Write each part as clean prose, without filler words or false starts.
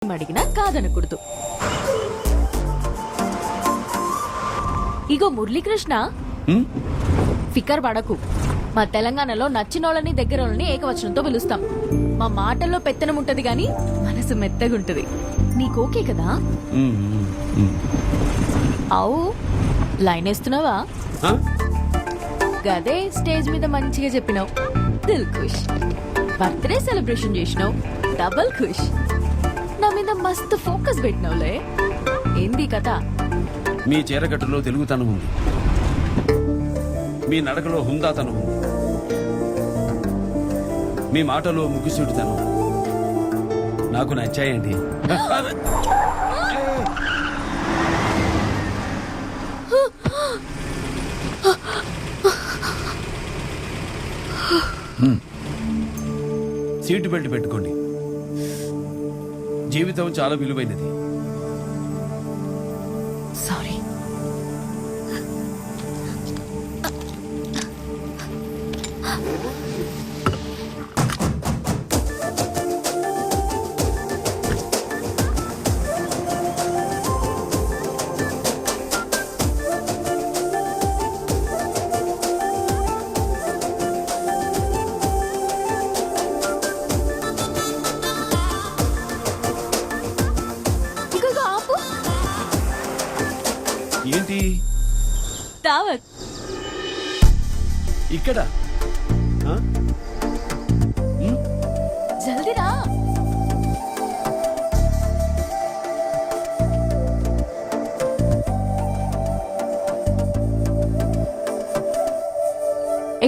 అడిగినా కాదనకూడదు. ఇగో మురళీకృష్ణ, ఫికర్ పడకు. మా తెలంగాణలో నచ్చినోళ్ళని దగ్గరోళ్ళని ఏకవచనంతో పిలుస్తాం. మా మాటల్లో పెత్తనం ఉంటది గాని మనసు మెత్తగుంటది. నీకోకే కదా? అవు లైన్ వేస్తున్నావా? గదే స్టేజ్ మీద మంచిగా చెప్పినావు, దిల్ ఖుష్. బర్త్డే సెలబ్రేషన్ చేసినావు, డబల్ ఖుష్. నా మీద మస్తు ఫోకస్ పెట్టినావులే. ఏంది కథ? మీ చీరగట్టులో తెలుగుతనం ఉంది, మీ నడకలో హుందాతనం ఉంది, మీ మాటలో ముగ్గుసూటితనం నాకు నచ్చాయండి. సీటు బెల్ట్ పెట్టుకోండి. జీవితం చాలా విలువైనది. సారీ. ఏంటి దావత్ ఇక్కడ? జల్దీ రా.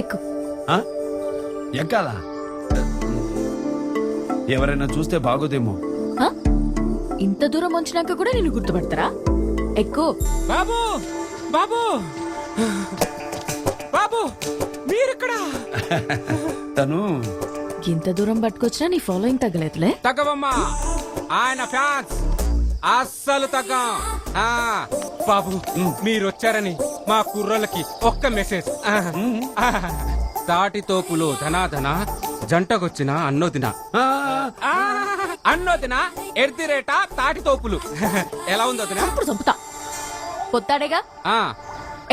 ఎక్కు. ఎక్కాలా? ఎవరైనా చూస్తే బాగోదేమో. ఇంత దూరం వచ్చినాక కూడా నేను గుర్తుపడతారా? ఎక్కు. బాబు బాబు బాబు మీరిక్కడ? తను ఇంత దూరం పట్టుకొచ్చినా నీ ఫాలోయింగ్ తగ్గలేదులే. తగ్గవమ్మా, ఆయన ఫ్యాన్స్ అస్సలు తగ్గం. బాబు మీరొచ్చారని మా కుర్రోళ్ళకి ఒక్క మెసేజ్. తాటి తోపులో ధనాధన జంటకొచ్చిన అన్నోదిన. అన్నోదిన ఎర్దిరేట తాటి తోపులు. ఎలా ఉందో వదినా? ఇప్పుడు చంపుతా. పొత్తాడేగా.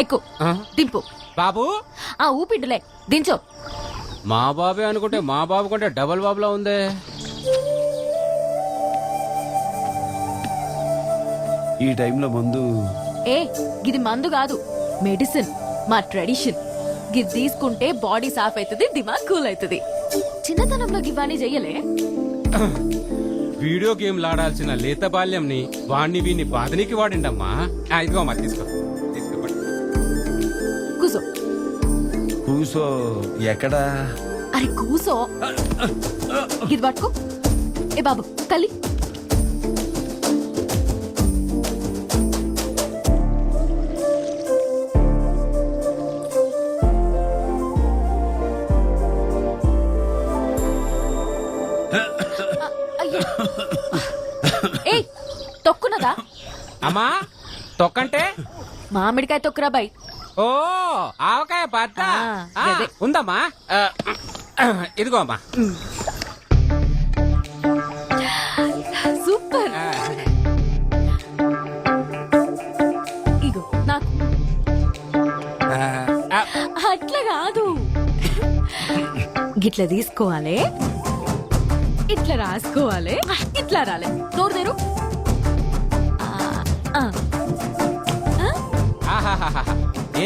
ఎక్కు. దింపు. బాబు ఊపిడ్డులే, దించో. మా బాబే అనుకుంటే మా బాబు కంటే డబల్ బాబులా ఉందే. ఈ టైంలో ముందు గిది మందు కాదు, మెడిసిన్. మా ట్రెడిషన్. గిది తీసుకుంటే బాడీ సాఫ్ అవుతుంది, దిమాగ్ కూల్ అవుతుంది. చిన్నతనంలో గివ్వాని చెయ్యలే. వీడియో గేమ్లు ఆడాల్సిన లేత బాల్యంని వాణ్ణి వీణ్ణి బాధనికి వాడిండమ్మా. ఇదిగో అమ్మా, తీసుకో. కూసో. కూసో ఎక్కడా? అరే కూసో. ఇది పట్టుకో. ఏ బాబు తల్లి. ఏయ్ తొక్కునదా? అమ్మా తొక్కంటే మామిడికాయ తొక్కురా బాయ్. ఓ ఆవకాయ పట్ట గదే. ఉందమ్మా. ఇదిగో అమ్మా. సూపర్. ఇగో నాకు. అట్లా కాదు, గిట్లా తీసుకోవాలి, ఇట్లా రాసుకోవాలి, ఇట్లా రాలే. నోరు తెరు.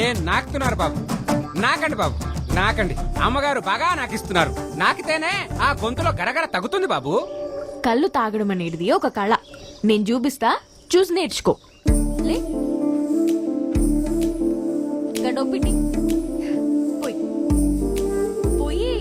ఏం నాకుతున్నారు బాబు? నాకండి బాబు, నాకండి. అమ్మగారు బాగా నాకిస్తున్నారు. నాకితేనే ఆ గొంతులో గడగడ తగ్గుతుంది బాబు. కళ్ళు తాగడం అనేది ఒక కళ. నేను చూపిస్తా, చూసి నేర్చుకో. లే గడొప్పిండి. పోయి పోయి.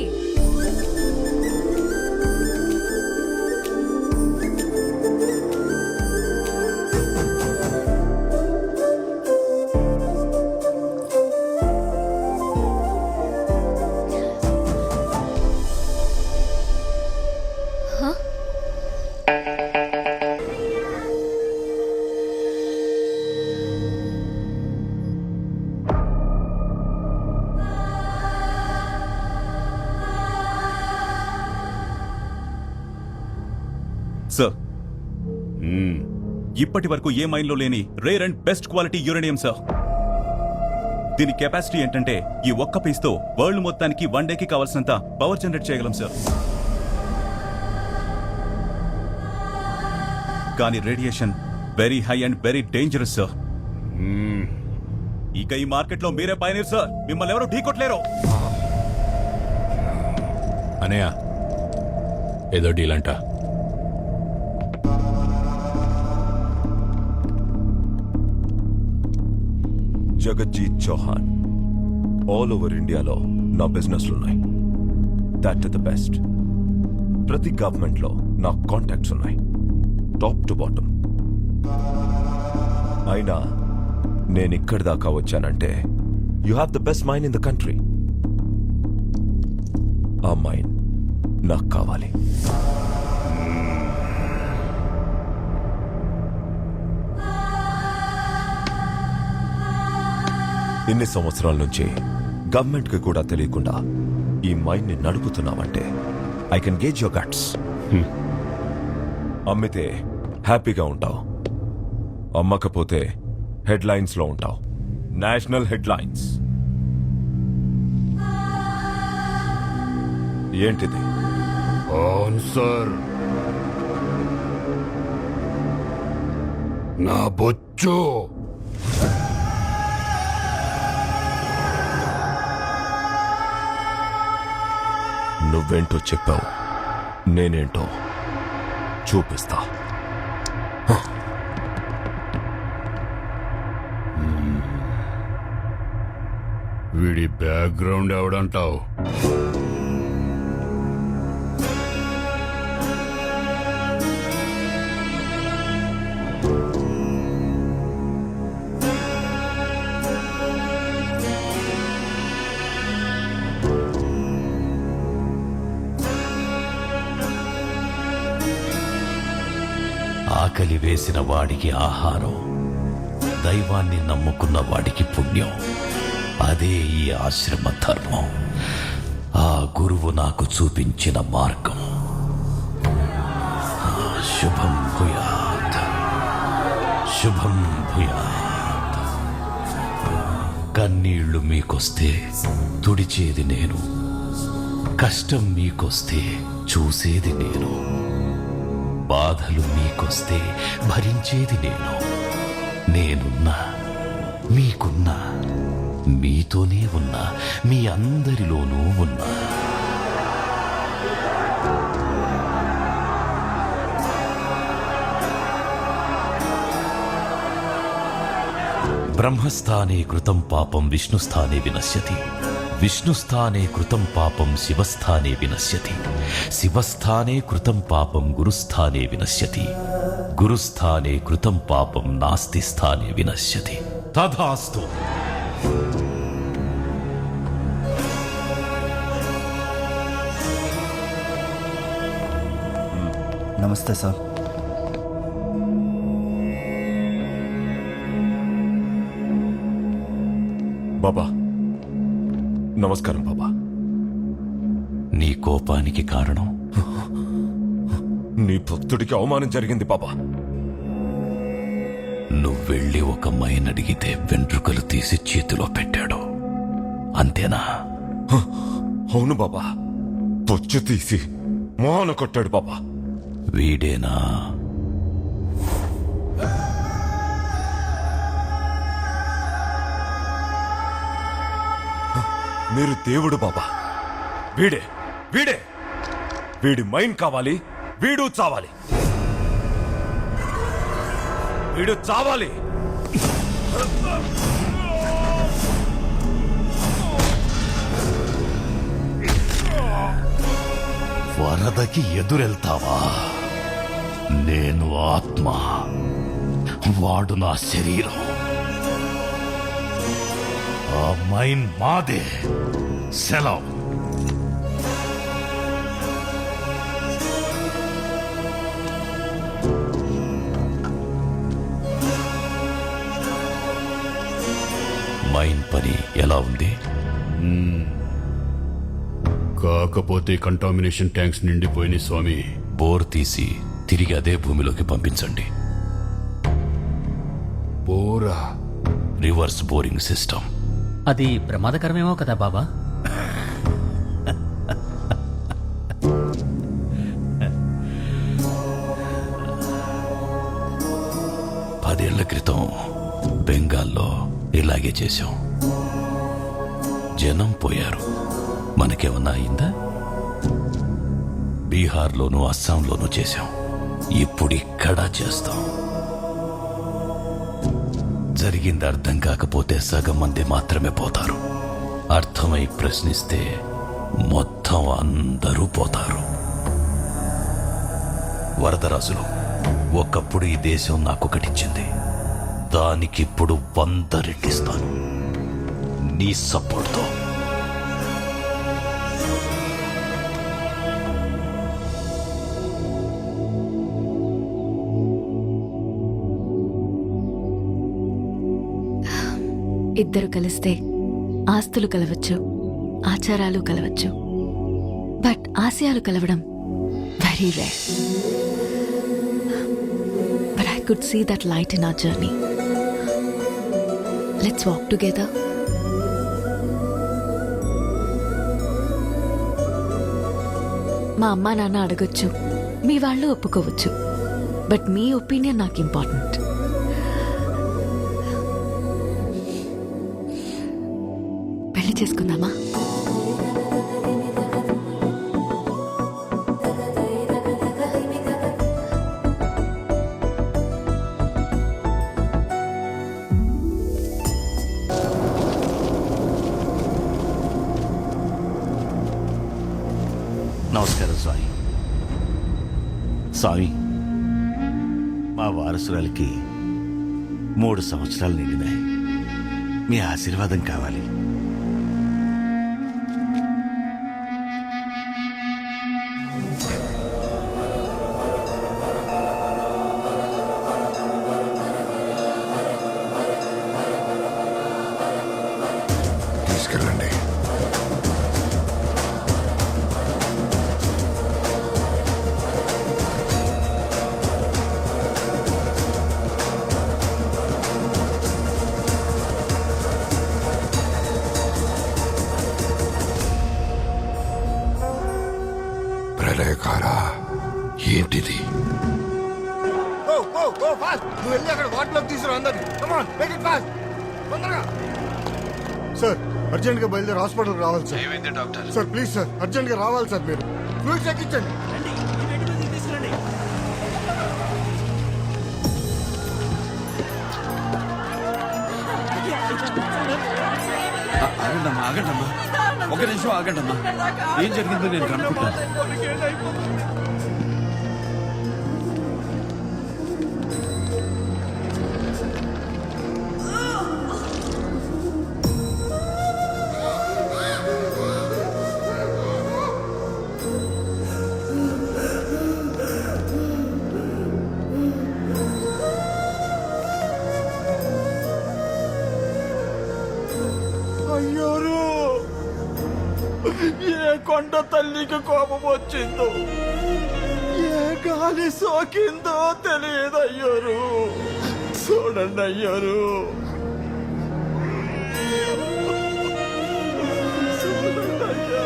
ఇప్పటి వరకు ఏ మైన్లో లేని rare and best quality uranium sir. దీని కెపాసిటీ ఏంటంటే ఈ ఒక్క పీస్తో వరల్డ్ మొత్తానికి 1 డేకి కావాల్సినంత పవర్ జనరేట్ చేయగలం సార్. కానీ radiation very high and very dangerous sir. ఇక ఈ మార్కెట్లో మీరే పైనీర్ సార్. మిమ్మల్ని ఎవరు ఢీకొట్టలేరు. అనయ్య ఏదో డీల్ అంట. జగజ్జీత్ చౌహాన్ ఆల్ ఓవర్ ఇండియాలో నా బిజినెస్లున్నాయి. That the best. ప్రతి గవర్నమెంట్లో నా కాంటాక్ట్స్ ఉన్నాయి, టాప్ టు బాటమ్. అయినా నేను ఇక్కడి దాకా వచ్చానంటే you have the best mine in the country. ఆ మైన్ నాకు కావాలి. ఇన్ని సంవత్సరాల నుంచి గవర్నమెంట్కి కూడా తెలియకుండా ఈ మైండ్ ని నడుపుతున్నావంటే I can gauge your guts. అమ్మితే హ్యాపీగా ఉంటావు, అమ్మకపోతే హెడ్లైన్స్ లో ఉంటావు. National headlines. ఏంటిది? ఆన్సర్. నా బొచ్చు. నువ్వేంటో చెప్పావు, నేనేంటో చూపిస్తా. వీడి బ్యాక్గ్రౌండ్ ఎవడంటావు? ఆకలి వేసిన వాడికి ఆహారం, దైవాన్ని నమ్ముకున్న వాడికి పుణ్యం. అదే ఈ ఆశ్రమ ధర్మం. ఆ గురువు నాకు చూపించిన మార్గం. శుభం భూయాత్, శుభం భూయాత్. కన్నీళ్లు మీకొస్తే తుడిచేది నేను, కష్టం మీకొస్తే చూసేది నేను, బాధలు మీకొస్తే భరించేది నేను. నేనున్నా, మీకున్నా, మీతోనే ఉన్నా, మీ అందరిలోనూ ఉన్నా. బ్రహ్మస్థానే కృతం పాపం విష్ణుస్థానే వినశ్యతి, విష్ణుస్థానే కృతం పాపం శివస్థానే వినశ్యతి, శివస్థానే కృతం పాపం గురుస్థానే వినశ్యతి, గురుస్థానే కృతం పాపం నాస్తి స్థానే వినశ్యతి. తథాస్తు. నమస్తే సార్. బాబా నమస్కారం. బాబా, నీ కోపానికి కారణం? నీ భక్తుడికి అవమానం జరిగింది బాబా. నువ్వెళ్ళి ఒక మైన్ అడిగితే వెంట్రుకలు తీసి చేతిలో పెట్టాడు, అంతేనా? అవును బాబా, పొచ్చు తీసి మోహన కొట్టాడు బాబా. వీడేనా? మీరు దేవుడు బాబా. వీడే వీడే వీడి మైండ్ కావాలి, వీడు చావాలి, వీడు చావాలి. వరదకి ఎదురెళ్తావా? నేను ఆత్మ, వాడు నా శరీరం. ఆ మైన్ మాదే. సెలవు. మైన్ పని ఎలా ఉంది? కాకపోతే కంటామినేషన్ ట్యాంక్స్ నిండిపోయినాయి స్వామి. బోర్ తీసి తిరిగి అదే భూమిలోకి పంపించండి. బోరా రివర్స్ బోరింగ్ సిస్టమ్. అది ప్రమాదకరమేమో కదా బాబా. పదేళ్ల క్రితం బెంగాల్లో ఇలాగే చేశాం. జనం పోయారు, మనకేమన్నా అయిందా? బీహార్లోనూ అస్సాంలోనూ చేశాం, ఇప్పుడు ఇక్కడ చేస్తాం. జరిగింది అర్థం కాకపోతే సగం మంది మాత్రమే పోతారు, అర్థమై ప్రశ్నిస్తే మొత్తం అందరూ పోతారు. వరదరాజులు, ఒకప్పుడు ఈ దేశం నాకొకటిచ్చింది, దానికిప్పుడు 100 రెట్టిస్తాను నీ సపోర్ట్తో. ఇద్దరు కలిస్తే ఆస్తులు కలవచ్చు, ఆచారాలు కలవచ్చు, బట్ ఆశయాలు కలవడం very rare. But I could see that light in our journey. Let's walk together. మా అమ్మా నాన్న అడగొచ్చు, మీ వాళ్ళు ఒప్పుకోవచ్చు, బట్ మీ ఒపీనియన్ నాకు ఇంపార్టెంట్. పెళ్లి చేసుకుందామా? నమస్కారం స్వామి. స్వామి, మా వారసురాలికి 3 సంవత్సరాలు నిండినాయి. మీ ఆశీర్వాదం కావాలి. తీసుకెళ్ళండి. ప్రళయకాల ఏంటిది? నువ్వు వెళ్ళి అక్కడ వాటిలోకి తీసుకురా అందరినీ. సార్, అర్జెంట్ గా బయలుదేరి హాస్పిటల్ రావాలి సార్. ఏమైంది doctor? Sir please sir, urgent గా రావాలి సార్. మీరు ఫ్లూయిడ్స్ ఎక్కించండి. ఆగండమ్మా, ఆగండమ్మా, ఒక నిమిషం ఆగండమ్మా. ఏం జరిగిందో నేను కనుక్కుంటాను. అయ్యోరు, ఏ కొండ తల్లికి కోపం వచ్చిందో, ఏ గాలి సోకిందో తెలియదు అయ్యోరు. చూడండి అయ్యోరు, చూడండి అయ్యా.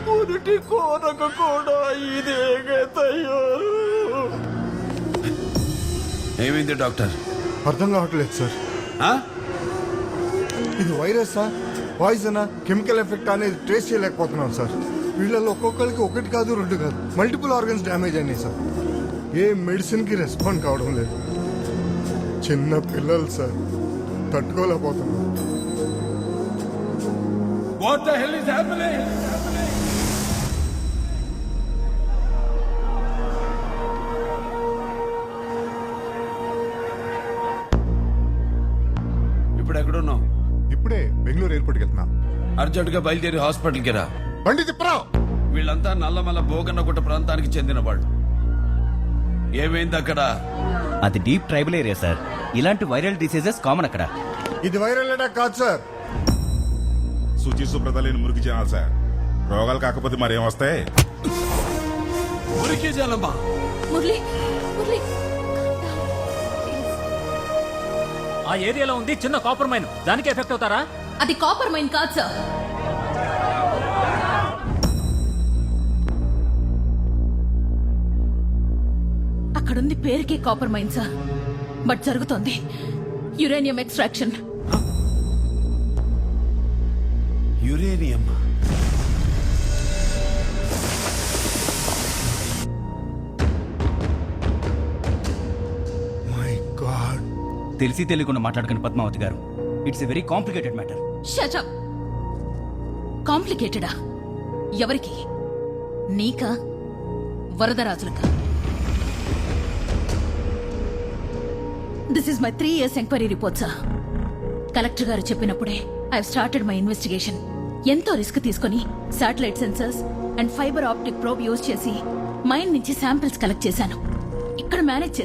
పురిటి కోనకు కూడా ఇదే గతయ్యోరు. ఏమైంది డాక్టర్? అర్థం కావట్లేదు సార్. ఇది వైరసా, పాయిజనా, కెమికల్ ఎఫెక్ట్ అనేది ట్రేస్ చేయలేకపోతున్నాం సార్. వీళ్ళలో ఒక్కొక్కరికి 1 కాదు 2 కాదు, మల్టిపుల్ ఆర్గన్స్ డ్యామేజ్ అయినాయి సార్. ఏ మెడిసిన్ కి రెస్పాండ్ కావడం లేదు. చిన్న పిల్లలు sir, తట్టుకోలేకపోతున్నాం. What the hell is happening? ఇప్పుడు ఎక్కడున్నావు? ఇప్పుడే బెంగళూరు ఎయిర్పోర్ట్కి వెళ్తున్నా. అర్జెంట్ గా బయలుదేరి హాస్పిటల్కి రా. బండి తిప్పరా. వీళ్ళంతా నల్లమల్ల బోగన్నగుట్ట ప్రాంతానికి చెందిన వాళ్ళు. ఏమైంది అక్కడ? అది డీప్ ట్రైబల్ ఏరియా సార్. ఇలాంటి వైరల్ డిసీజెస్ కామన్ అక్కడ. ఇది వైరల్ అటాక్ కాదు సార్. శుచి శుభ్రత లేని మురికి జనాలు సార్. రోగాలు కాకపోతే మరేం వస్తాయి? ఉరికి జలమా మురళి మురళి ఆ ఏరియాలో ఉంది చిన్న కాపర్ మైన్, దానికి ఎఫెక్ట్ అవుతారా? అది కాపర్ మైన్ కాదు సార్. అక్కడుంది పేరుకే కాపర్ మైన్ సార్, బట్ జరుగుతోంది uranium extraction. Uranium. My god. తెలిసి తెలియకుండా మాట్లాడకండి Padmavati garu. It's a very complicated matter. Shut up. కాంప్లికేటెడా? ఎవరికి? నీకా వరదరాజులకా? This is my 3 years enquiry report sir. Collector garu చెప్పినప్పుడే ఐ స్టార్టెడ్ మై ఇన్వెస్టిగేషన్. ఎంతో రిస్క్ తీసుకుని satellite sensors and fibre optic probe use చేసి మైండ్ నుంచి శాంపిల్స్ కలెక్ట్ చేశాను. ఇక్కడ మేనేజ్